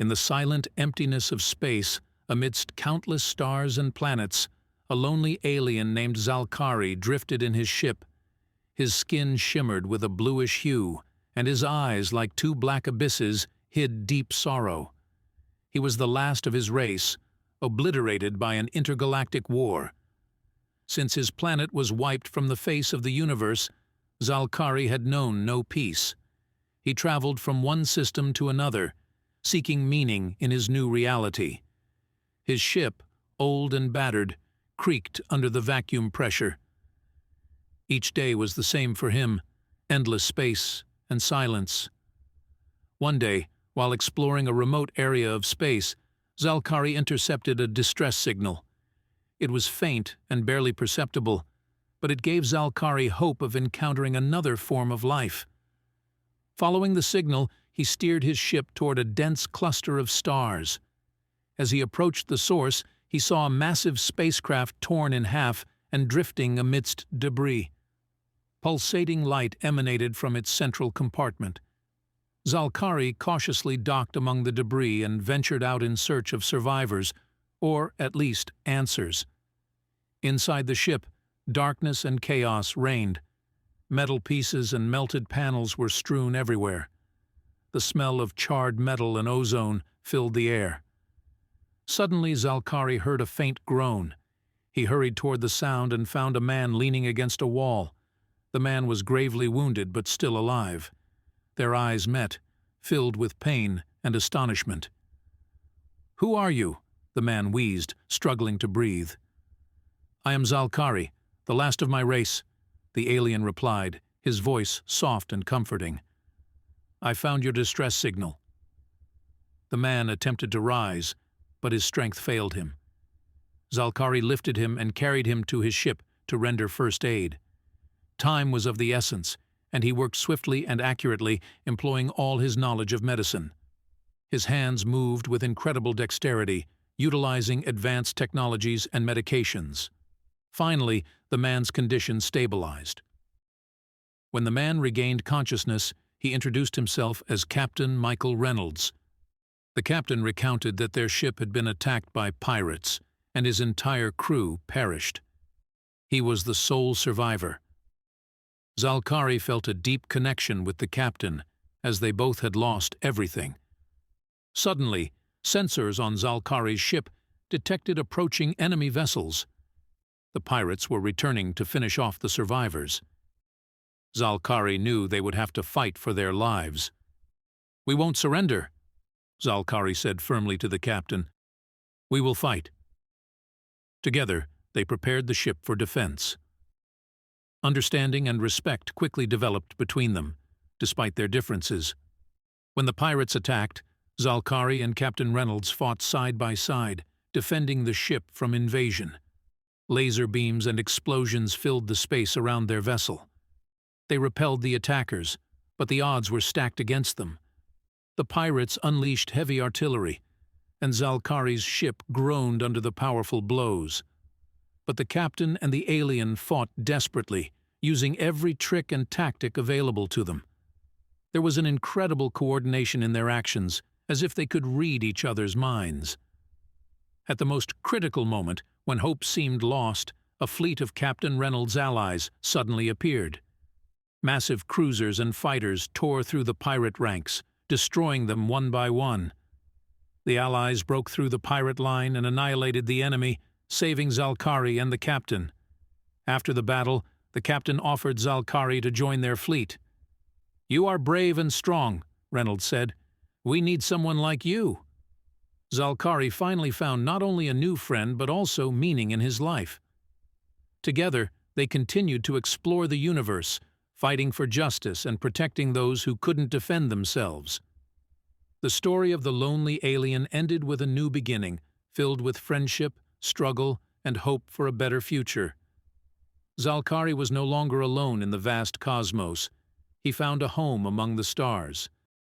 In the silent emptiness of space, amidst countless stars and planets, a lonely alien named Zal'Kari drifted in his ship. His skin shimmered with a bluish hue, and his eyes, like two black abysses, hid deep sorrow. He was the last of his race, obliterated by an intergalactic war. Since his planet was wiped from the face of the universe, Zal'Kari had known no peace. He traveled from one system to another, seeking meaning in his new reality. His ship, old and battered, creaked under the vacuum pressure. Each day was the same for him, endless space and silence. One day, while exploring a remote area of space, Zal'Kari intercepted a distress signal. It was faint and barely perceptible, but it gave Zal'Kari hope of encountering another form of life. Following the signal, he steered his ship toward a dense cluster of stars. As he approached the source, he saw a massive spacecraft torn in half and drifting amidst debris. Pulsating light emanated from its central compartment. Zal'Kari cautiously docked among the debris and ventured out in search of survivors, or at least answers. Inside the ship, darkness and chaos reigned. Metal pieces and melted panels were strewn everywhere. The smell of charred metal and ozone filled the air. Suddenly, Zal'Kari heard a faint groan. He hurried toward the sound and found a man leaning against a wall. The man was gravely wounded but still alive. Their eyes met, filled with pain and astonishment. "Who are you?" the man wheezed, struggling to breathe. "I am Zal'Kari, the last of my race," the alien replied, his voice soft and comforting. "I found your distress signal." The man attempted to rise, but his strength failed him. Zal'Kari lifted him and carried him to his ship to render first aid. Time was of the essence, and he worked swiftly and accurately, employing all his knowledge of medicine. His hands moved with incredible dexterity, utilizing advanced technologies and medications. Finally, the man's condition stabilized. When the man regained consciousness, he introduced himself as Captain Michael Reynolds. The captain recounted that their ship had been attacked by pirates, and his entire crew perished. He was the sole survivor. Zal'Kari felt a deep connection with the captain, as they both had lost everything. Suddenly, sensors on Zal'Kari's ship detected approaching enemy vessels. The pirates were returning to finish off the survivors. Zal'Kari knew they would have to fight for their lives. "We won't surrender," Zal'Kari said firmly to the captain. "We will fight." Together, they prepared the ship for defense. Understanding and respect quickly developed between them, despite their differences. When the pirates attacked, Zal'Kari and Captain Reynolds fought side by side, defending the ship from invasion. Laser beams and explosions filled the space around their vessel. They repelled the attackers, but the odds were stacked against them. The pirates unleashed heavy artillery, and Zal'Kari's ship groaned under the powerful blows. But the captain and the alien fought desperately, using every trick and tactic available to them. There was an incredible coordination in their actions, as if they could read each other's minds. At the most critical moment, when hope seemed lost, a fleet of Captain Reynolds' allies suddenly appeared. Massive cruisers and fighters tore through the pirate ranks, destroying them one by one. The allies broke through the pirate line and annihilated the enemy, saving Zal'Kari and the captain. After the battle, the captain offered Zal'Kari to join their fleet. "You are brave and strong," Reynolds said. "We need someone like you." Zal'Kari finally found not only a new friend but also meaning in his life. Together, they continued to explore the universe, fighting for justice and protecting those who couldn't defend themselves. The story of the lonely alien ended with a new beginning, filled with friendship, struggle, and hope for a better future. Zal'Kari was no longer alone in the vast cosmos. He found a home among the stars,